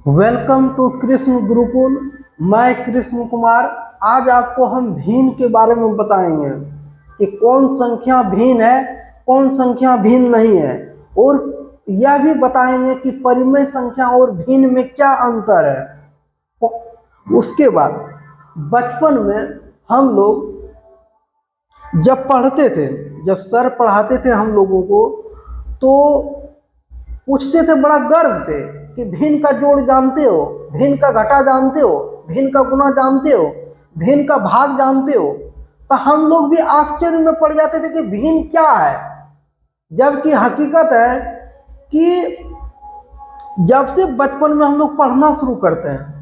Welcome to Krishna Gurukul. मैं कृष्ण कुमार। आज आपको हम भिन्न के बारे में बताएंगे कि कौन संख्या भिन्न है, कौन संख्या भिन्न नहीं है, और यह भी बताएंगे कि परिमेय संख्या और भिन्न में क्या अंतर है। उसके बाद बचपन में हम लोग जब पढ़ते थे, जब सर पढ़ाते थे हम लोगों को, तो पूछते थे बड़ा गर्व से कि भिन्न का जोड़ जानते हो, भिन्न का घटा जानते हो, भिन्न का गुना जानते हो, भिन्न का भाग जानते हो। तो हम लोग भी आश्चर्य में पड़ जाते थे कि भिन्न क्या है, जबकि हकीकत है कि जब से बचपन में हम लोग पढ़ना शुरू करते हैं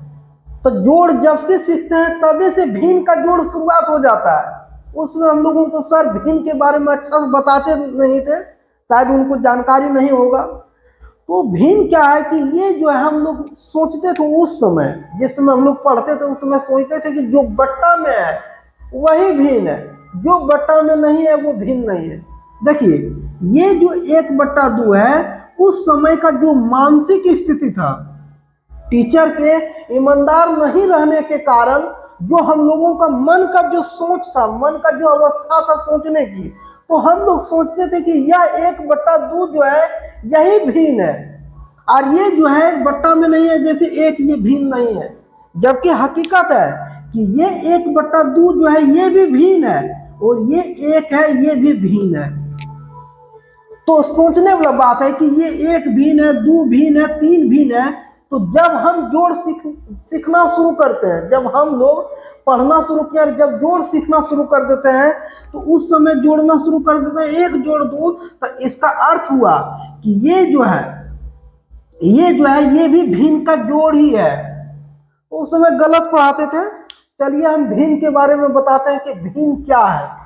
तो जोड़ जब से सीखते हैं तभी से भिन्न का जोड़ शुरुआत हो जाता है। उसमें हम लोगों को सर भिन्न के बारे में अच्छा से बताते नहीं थे, शायद उनको जानकारी नहीं होगा। तो भिन्न क्या है कि ये जो है हम लोग सोचते थे उस समय, जिस समय हम लोग पढ़ते थे उस समय सोचते थे कि जो बट्टा में है वही भिन्न है, जो बट्टा में नहीं है वो भिन्न नहीं है। देखिए, ये जो 1/2 है उस समय का जो मानसिक स्थिति था, टीचर के ईमानदार नहीं रहने के कारण जो हम लोगों का मन का जो सोच था, मन का जो अवस्था था सोचने की, तो हम लोग सोचते थे कि यह 1/2 जो है यही भिन्न है, और ये जो है बट्टा में नहीं है, जैसे एक ये भिन्न नहीं है। जबकि हकीकत है कि ये 1/2 जो है ये भी भिन्न है, और ये एक है ये भी भिन्न है। तो सोचने वाला बात है कि ये एक भिन्न है, 2 भिन्न है, 3 भिन्न है। तो जब हम जोड़ सीखना शुरू करते हैं, जब हम लोग पढ़ना शुरू किया, जब जोड़ सीखना शुरू कर देते हैं, तो उस समय जोड़ना शुरू कर देते हैं 1 जोड़ 2, तो इसका अर्थ हुआ कि ये जो है ये भी भिन्न का जोड़ ही है। तो उस समय गलत पढ़ाते थे। चलिए हम भिन्न के बारे में बताते हैं कि भिन्न क्या है।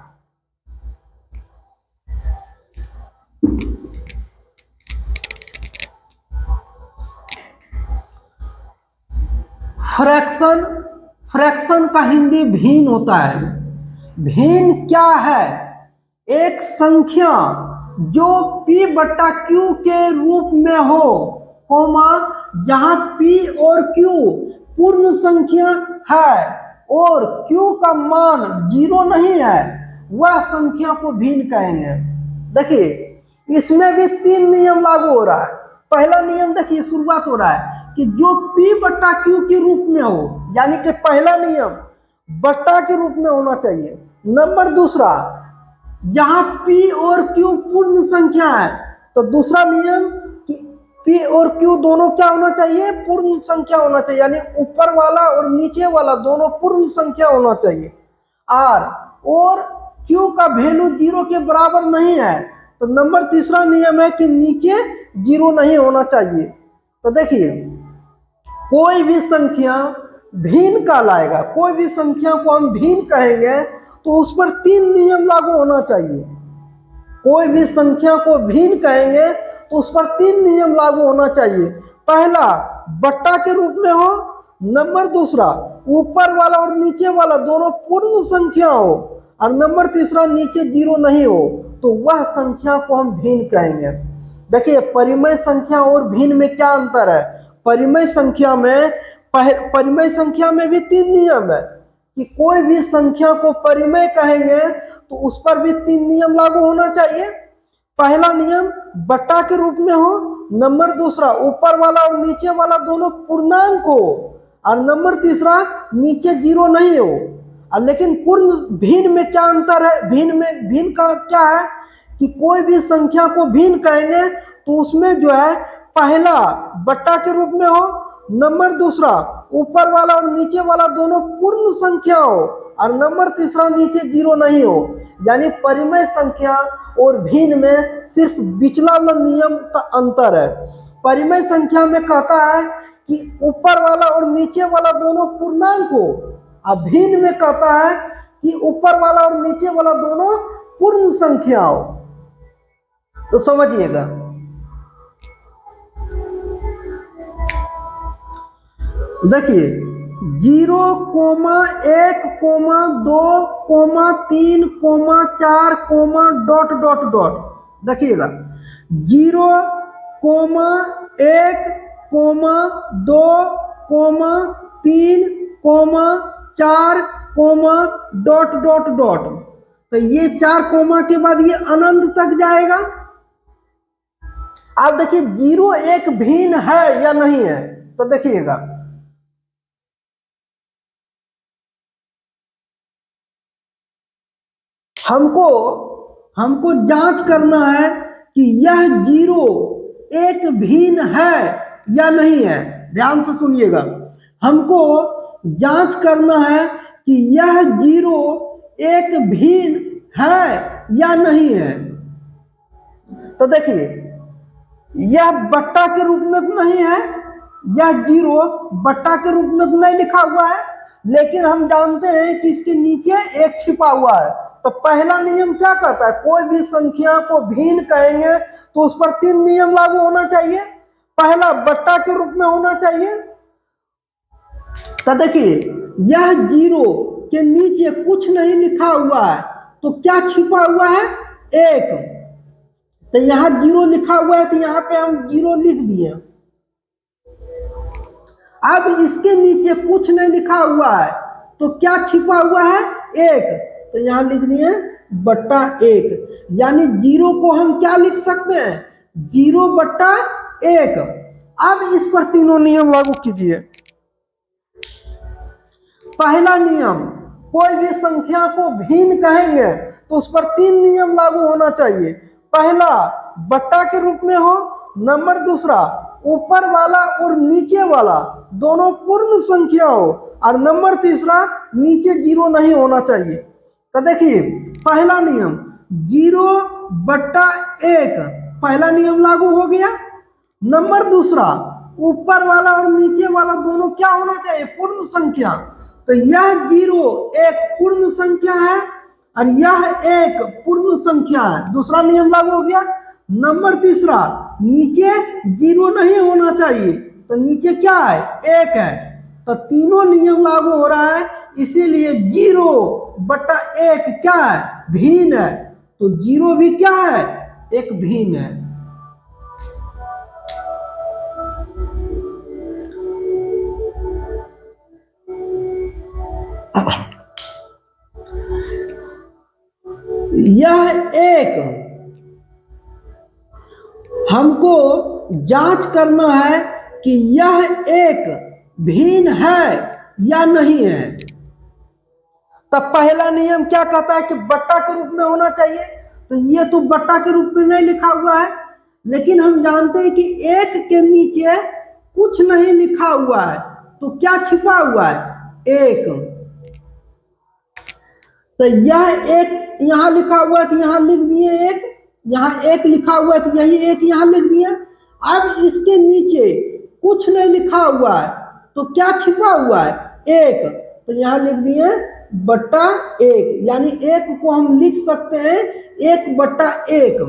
फ्रैक्शन का हिंदी भिन्न होता है। भिन्न क्या है? एक संख्या जो p/q के रूप में हो, कोमा, जहां p और q पूर्ण संख्या है और q का मान 0 नहीं है, वह संख्या को भिन्न कहेंगे। देखिए, इसमें भी 3 नियम लागू हो रहा है। पहला नियम देखिए, शुरुआत हो रहा है कि जो p/q के रूप में हो, यानी कि पहला नियम बट्टा के रूप में होना चाहिए। नंबर दूसरा, जहां p और q पूर्ण संख्या है, तो दूसरा नियम कि p और q दोनों क्या होना चाहिए? पूर्ण संख्या होना चाहिए, यानी ऊपर वाला और नीचे वाला दोनों पूर्ण संख्या होना चाहिए। और q का वैल्यू 0 के बराबर नहीं है, तो नंबर तीसरा नियम है कि नीचे 0 नहीं होना चाहिए। तो देखिए, कोई भी संख्या भिन्न कहलाएगा, कोई भी संख्या को हम भिन्न कहेंगे तो उस पर 3 नियम लागू होना चाहिए। कोई भी संख्या को भिन्न कहेंगे तो उस पर 3 नियम लागू होना चाहिए। पहला, बट्टा के रूप में हो। नंबर दूसरा, ऊपर वाला और नीचे वाला दोनों पूर्ण संख्या हो। और नंबर तीसरा, नीचे 0 नहीं हो, तो वह संख्या को हम भिन्न कहेंगे। देखिए, परिमेय संख्या और भिन्न में क्या अंतर है? परिमेय संख्या में भी 3 नियम है कि कोई भी संख्या को परिमेय कहेंगे तो उस पर भी 3 नियम लागू होना चाहिए। पहला नियम, बट्टा के रूप में हो। नंबर दूसरा, ऊपर वाला और नीचे वाला दोनों पूर्णांक हो। और नंबर तीसरा, नीचे 0 नहीं हो। लेकिन पूर्ण भिन्न में क्या अंतर है? भिन्न का क्या है कि कोई भी संख्या को भिन्न कहेंगे तो उसमें जो है, पहला बट्टा के रूप में हो, नंबर दूसरा ऊपर वाला और नीचे वाला दोनों पूर्ण संख्या हो, और नंबर तीसरा नीचे 0 नहीं हो। यानी परिमेय संख्या और भिन्न में सिर्फ पिछला वाला नियम का अंतर है। परिमेय संख्या में कहता है कि ऊपर वाला और नीचे वाला दोनों पूर्णांक हो, और भिन्न में कहता है कि ऊपर वाला और नीचे वाला दोनों पूर्ण संख्या हो। तो समझिएगा, देखिए 0, 1, 2, 3, 4, ... देखिएगा, 0, 1, comma 2, comma 3, comma 4, comma dot dot dot. तो ये 4 कोमा के बाद ये अनंत तक जाएगा। आप देखिए 0 एक भिन्न है या नहीं है, तो देखिएगा हमको जांच करना है कि यह 0 एक भिन्न है या नहीं है। ध्यान से सुनिएगा, हमको जांच करना है कि यह 0 एक भिन्न है या नहीं है। तो देखिए यह बट्टा के रूप में तो नहीं है, यह 0 बट्टा के रूप में तो नहीं लिखा हुआ है, लेकिन हम जानते हैं कि इसके नीचे एक छिपा हुआ है। तो पहला नियम क्या कहता है, कोई भी संख्या को भिन्न कहेंगे तो उस पर 3 नियम लागू होना चाहिए। पहला बट्टा के रूप में होना चाहिए। तो देखिए यह 0 के नीचे कुछ नहीं लिखा हुआ है, तो क्या छिपा हुआ है, 1। तो यहां 0 लिखा हुआ है, तो यहां पे हम 0 लिख दिए। अब इसके नीचे कुछ नहीं लिखा हुआ है, तो क्या छिपा हुआ है, 1। तो यहां लिख दिए बट्टा 1, यानी 0 को हम क्या लिख सकते हैं, 0 बट्टा 1। अब इस पर तीनों नियम लागू कीजिए। पहला नियम, कोई भी संख्या को भिन्न कहेंगे तो उस पर 3 नियम लागू होना चाहिए। पहला बट्टा के रूप में हो, नंबर दूसरा ऊपर वाला और नीचे वाला दोनों पूर्ण संख्या हो, और नंबर तीसरा नीचे 0 नहीं होना चाहिए। तो देखिए पहला नियम 0 बट्टा 1, पहला नियम लागू हो गया। नंबर दूसरा ऊपर वाला और नीचे वाला दोनों क्या होना चाहिए, पूर्ण संख्या। तो यह 0 एक पूर्ण संख्या है और यह एक पूर्ण संख्या है, दूसरा नियम लागू हो गया। नंबर तीसरा नीचे 0 नहीं होना चाहिए, तो नीचे क्या है, 1 है। तो तीनों नियम लागू हो रहा है, इसीलिए 0 बट्टा 1 क्या है, भिन्न है। तो 0 भी क्या है, एक भिन्न है। यह एक हमको जांच करना है कि यह एक भिन्न है या नहीं है। तब पहला नियम क्या कहता है कि बट्टा के रूप में होना चाहिए, तो ये तो बट्टा के रूप में नहीं लिखा हुआ है, लेकिन हम जानते हैं कि 1 के नीचे कुछ नहीं लिखा हुआ है, तो क्या छिपा हुआ है, 1। तो यह 1 यहां लिखा हुआ है, तो यहां लिख दिए 1, यहां 1 लिखा हुआ है, तो यही 1 यहां लिख दिया। अब इसके नीचे कुछ नहीं लिखा हुआ है, तो क्या छिपा हुआ है, 1। तो यहां लिख दिए बट्टा 1, यानी 1 को हम लिख सकते हैं 1 बट्टा 1।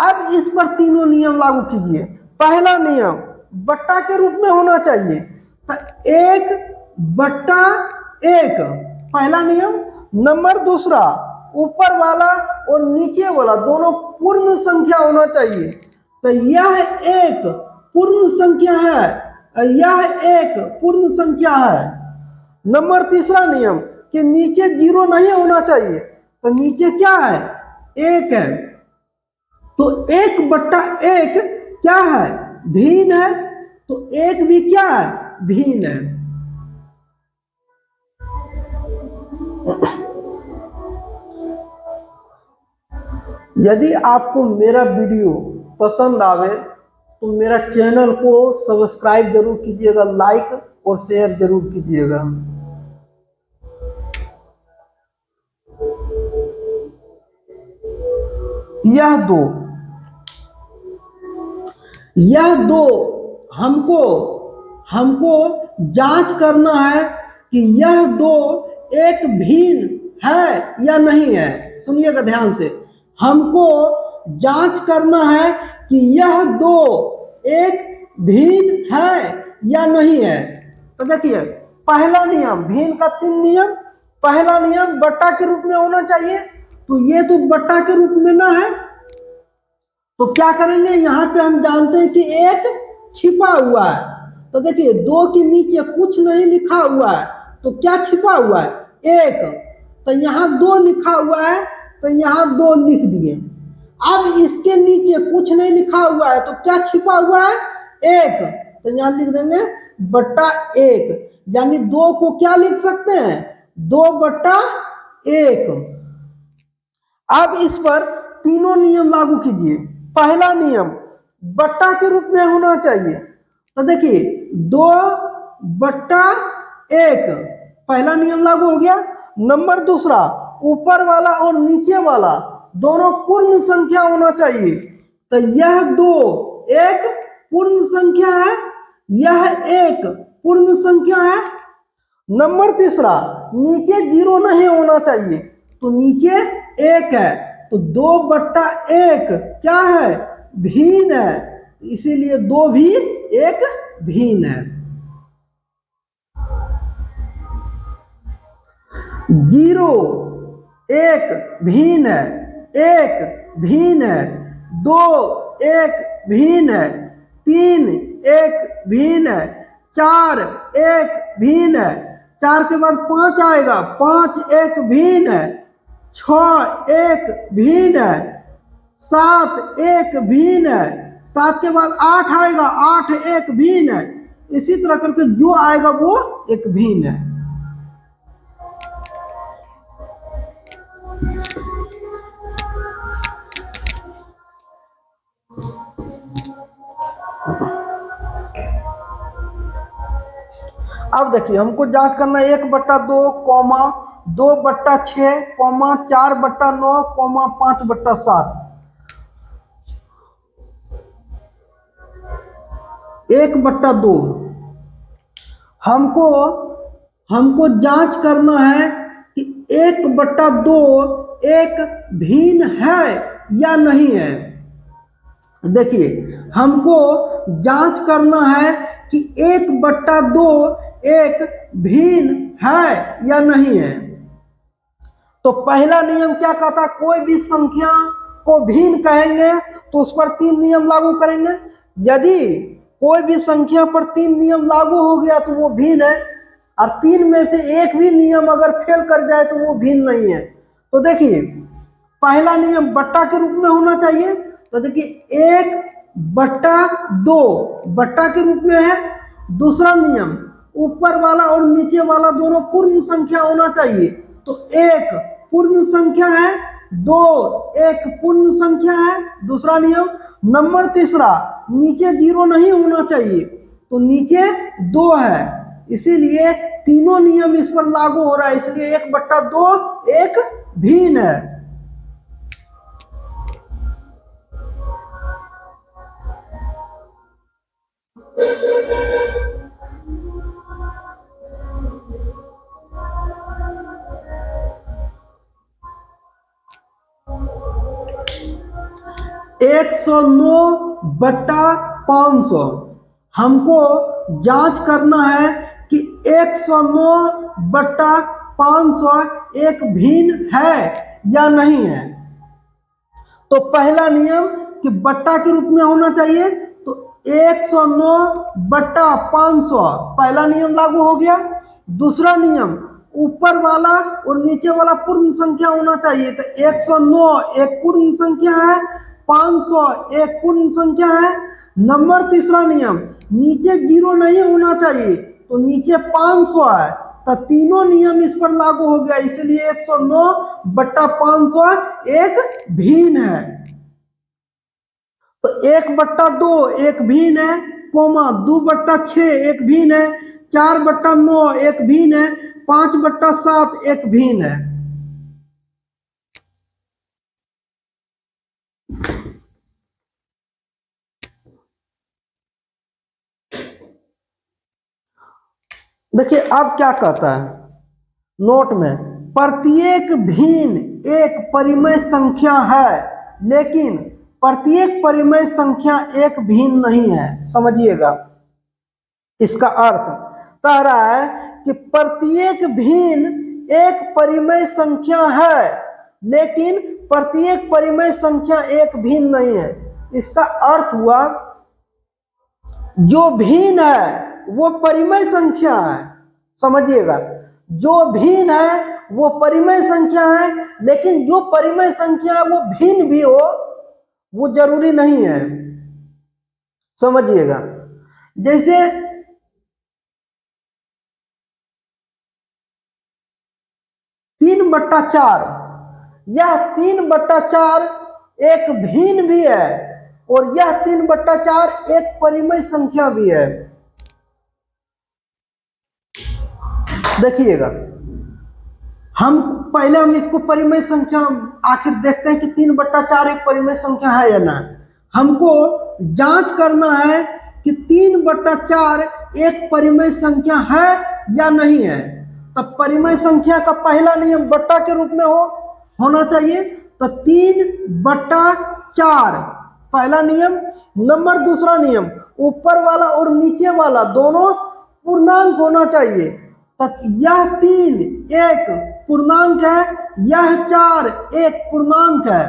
अब इस पर तीनों नियम लागू कीजिए। पहला नियम बट्टा के रूप में होना चाहिए, तो 1 बट्टा 1 पहला नियम। नंबर दूसरा ऊपर वाला और नीचे वाला दोनों पूर्ण संख्या होना चाहिए, तो यह एक पूर्ण संख्या है, यह एक पूर्ण संख्या है। नंबर तीसरा नियम कि नीचे 0 नहीं होना चाहिए, तो नीचे क्या है, 1 है। तो 1 बट्टा 1 क्या है, भिन्न है, तो 1 भी क्या है, भिन्न है। यदि आपको मेरा वीडियो पसंद आवे तो मेरा चैनल को सब्सक्राइब जरूर कीजिएगा, लाइक और शेयर जरूर कीजिएगा। यह दो हमको जांच करना है कि यह 2 एक भिन्न है या नहीं है। सुनिएगा ध्यान से, हमको जांच करना है कि यह 2 एक भिन्न है या नहीं है। तो देखिए पहला नियम, भिन्न का 3 नियम। पहला नियम बट्टा के रूप में होना चाहिए, तो ये तो बट्टा के रूप में ना है, तो क्या करेंगे, यहाँ पे हम जानते हैं कि एक छिपा हुआ है। तो देखिए 2 के नीचे कुछ नहीं लिखा हुआ है, तो क्या छिपा हुआ है, एक। तो यहाँ 2 लिखा हुआ है, तो यहाँ 2 लिख दिए। अब इसके नीचे कुछ नहीं लिखा हुआ है, तो क्या छिपा हुआ है, एक। तो यहाँ लिख देंगे बट्टा 1, यानी 2 को क्या लिख सकते हैं, 2/1। अब इस पर तीनों नियम लागू कीजिए। पहला नियम बट्टा के रूप में होना चाहिए, तो देखिए 2/1, पहला नियम लागू हो गया। नंबर दूसरा, ऊपर वाला और नीचे वाला दोनों पूर्ण संख्या होना चाहिए, तो यह 2 एक पूर्ण संख्या है, यह एक पूर्ण संख्या है। नंबर तीसरा, नीचे 0 नहीं होना चाहिए, तो नीचे 1 है, तो 2/1 क्या है, भिन्न है, इसीलिए 2 भी एक भिन्न है। 0 एक भिन्न है, 1 भिन्न है, 2 एक भिन्न है, 3 एक भिन्न है, 4 एक भिन्न है, 4 के बाद 5 आएगा, 5 एक भिन्न है, 6 एक भिन्न है, 7 एक भिन्न है, 7 के बाद 8 आएगा, 8 एक भिन्न है। इसी तरह करके जो आएगा वो एक भिन्न है। अब देखिए हमको जांच करना है 1/2, 2/6, 4/9, 5/7। 1/2 हमको जांच करना है कि 1/2 एक भिन्न है या नहीं है। देखिए हमको जांच करना है कि 1/2 एक भिन्न है या नहीं है। तो पहला नियम क्या कहता है, कोई भी संख्या को भिन्न कहेंगे तो उस पर 3 नियम लागू करेंगे। यदि कोई भी संख्या पर 3 नियम लागू हो गया तो वो भिन्न है, और 3 में से एक भी नियम अगर फेल कर जाए तो वो भिन्न नहीं है। तो देखिए पहला नियम बट्टा के रूप में होना चाहिए, तो देखिए 1/2 बट्टा के रूप में है। दूसरा नियम ऊपर वाला और नीचे वाला दोनों पूर्ण संख्या होना चाहिए, तो 1 पूर्ण संख्या है, 2 एक पूर्ण संख्या है, दूसरा नियम। नंबर तीसरा, नीचे 0 नहीं होना चाहिए, तो नीचे 2 है, इसीलिए तीनों नियम इस पर लागू हो रहा है, इसलिए 1/2 एक भिन्न है। एक 109/500 हमको जांच करना है कि 109/500 एक भिन्न है या नहीं है। तो पहला नियम कि बट्टा के रूप में होना चाहिए, तो 109/500 पहला नियम लागू हो गया। दूसरा नियम ऊपर वाला और नीचे वाला पूर्ण संख्या होना चाहिए, तो 109 एक पूर्ण संख्या है, 500 एक पूर्ण संख्या है। नंबर तीसरा नियम, नीचे 0 नहीं होना चाहिए, तो नीचे 500 है, तो तीनों नियम इस पर लागू हो गया, इसलिए 109/500 एक भिन्न है। तो 1/2 एक भिन्न है, 2/6 एक भिन्न है, 4/9 एक भिन्न है, 5/7 एक भिन्न है। देखिए अब क्या कहता है नोट में, प्रत्येक भिन्न एक परिमेय संख्या है, लेकिन प्रत्येक परिमेय संख्या एक भिन्न नहीं है। समझिएगा इसका अर्थ कह रहा है कि प्रत्येक भिन्न एक परिमेय संख्या है, लेकिन प्रत्येक परिमेय संख्या एक भिन्न नहीं है। इसका अर्थ हुआ जो भिन्न है वो परिमेय संख्या है। समझिएगा, जो भिन्न है वो परिमेय संख्या है, लेकिन जो परिमेय संख्या है वो भिन्न भी हो वो जरूरी नहीं है। समझिएगा, जैसे 3/4, यह 3/4 एक भिन्न भी है और यह 3/4 एक परिमेय संख्या भी है। देखिएगा, हम इसको परिमेय संख्या आखिर देखते हैं कि 3/4 एक परिमेय संख्या है या ना। हमको जांच करना है कि 3/4 एक परिमेय संख्या है या नहीं है। तब परिमेय संख्या का पहला नियम बट्टा के रूप में होना चाहिए। तो 3/4 पहला नियम। नंबर दूसरा नियम, ऊपर वाला और नीचे वाला दोनों पूर्णांक होना चाहिए। तो यह 3 एक पूर्णांक है, यह 4 एक पूर्णांक है।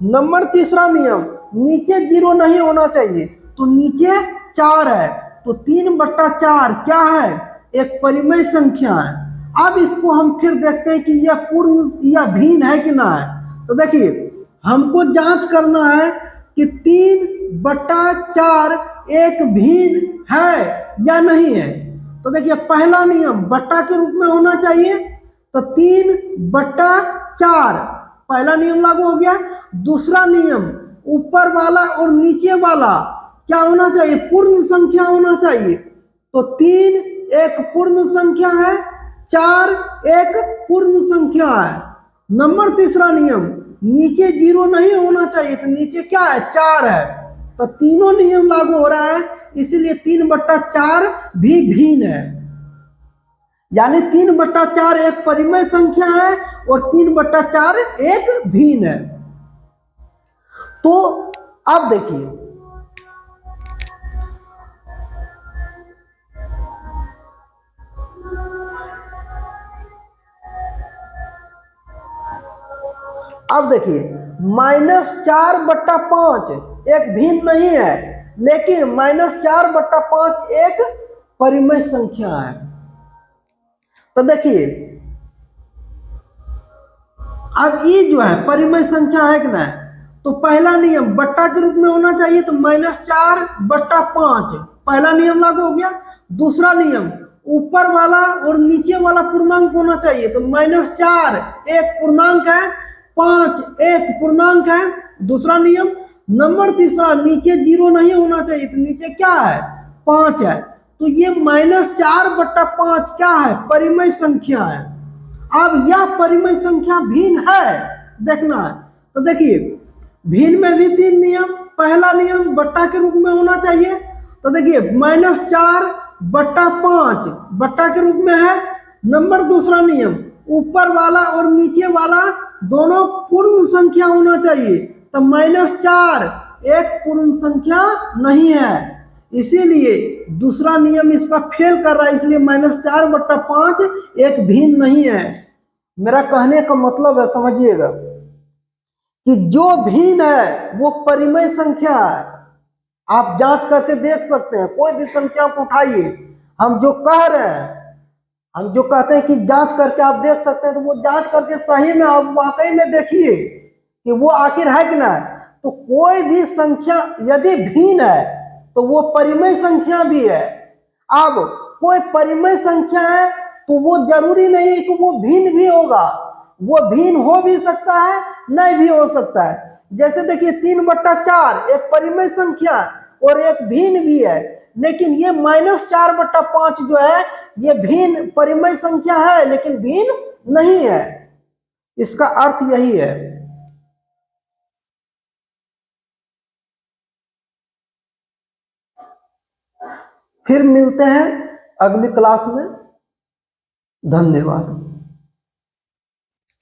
नंबर तीसरा नियम, नीचे 0 नहीं होना चाहिए, तो नीचे 4 है। तो 3/4 क्या है? एक परिमेय संख्या है। अब इसको हम फिर देखते हैं कि यह पूर्ण या भिन्न है कि ना है। तो देखिए, हमको जांच करना है कि 3/4 एक भिन्न है या नहीं है। तो देखिए, पहला नियम बट्टा के रूप में होना चाहिए। तो 3/4 पहला नियम लागू हो गया। दूसरा नियम, ऊपर वाला और नीचे वाला क्या होना चाहिए? पूर्ण संख्या होना चाहिए। तो 3 एक पूर्ण संख्या है, 4 एक पूर्ण संख्या है। नंबर तीसरा नियम, नीचे 0 नहीं होना चाहिए, तो नीचे क्या है? 4 है। तो तीनों नियम लागू हो रहा है, इसीलिए 3/4 भी भिन्न है। यानी 3/4 एक परिमेय संख्या है और 3/4 एक भिन्न है। तो अब देखिए, -4/5 एक भिन्न नहीं है, लेकिन -4/5 एक परिमेय संख्या है। तो देखिए, अब ये जो है परिमेय संख्या है कि ना, तो पहला नियम बट्टा के रूप में होना चाहिए। तो -4/5 पहला नियम लागू हो गया। दूसरा नियम, ऊपर वाला और नीचे वाला पूर्णांक होना चाहिए। तो -4 एक पूर्णांक है, 5 एक पूर्णांक है। दूसरा नियम। नंबर तीसरा, नीचे 0 नहीं होना चाहिए, तो नीचे क्या है? 5 है। तो ये -4/5 क्या है? परिमेय संख्या है। अब यह परिमेय संख्या भिन्न है, देखना है। तो देखिए, भिन्न में भी 3 नियम। पहला नियम बट्टा के रूप में होना चाहिए। तो देखिए, -4/5 बट्टा के रूप में है। नंबर दूसरा नियम, ऊपर वाला और नीचे वाला दोनों पूर्ण संख्या होना चाहिए। तो -4 एक पूर्ण संख्या नहीं है, इसीलिए दूसरा नियम इसका फेल कर रहा है। इसलिए -4/5 एक भिन्न नहीं है। मेरा कहने का मतलब है, समझिएगा, कि जो भिन्न है वो परिमेय संख्या है। आप जांच करके देख सकते हैं, कोई भी संख्या को उठाइए। हम जो कह रहे हैं, हम जो कहते हैं कि जांच करके आप देख सकते हैं, तो वो जांच करके सही में आप वाकई में देखिए कि वो आखिर है कि ना। तो कोई भी संख्या यदि भिन्न है तो वो परिमेय संख्या भी है। अब कोई परिमेय संख्या है तो वो जरूरी नहीं है कि वो भिन्न भी होगा। वो भिन्न हो भी सकता है, नहीं भी हो सकता है। जैसे देखिए, 3/4 एक परिमेय संख्या और एक भिन्न भी है, लेकिन ये -4/5 जो है ये भिन्न परिमेय संख्या है, लेकिन भिन्न नहीं है। इसका अर्थ यही है। फिर मिलते हैं अगली क्लास में। धन्यवाद।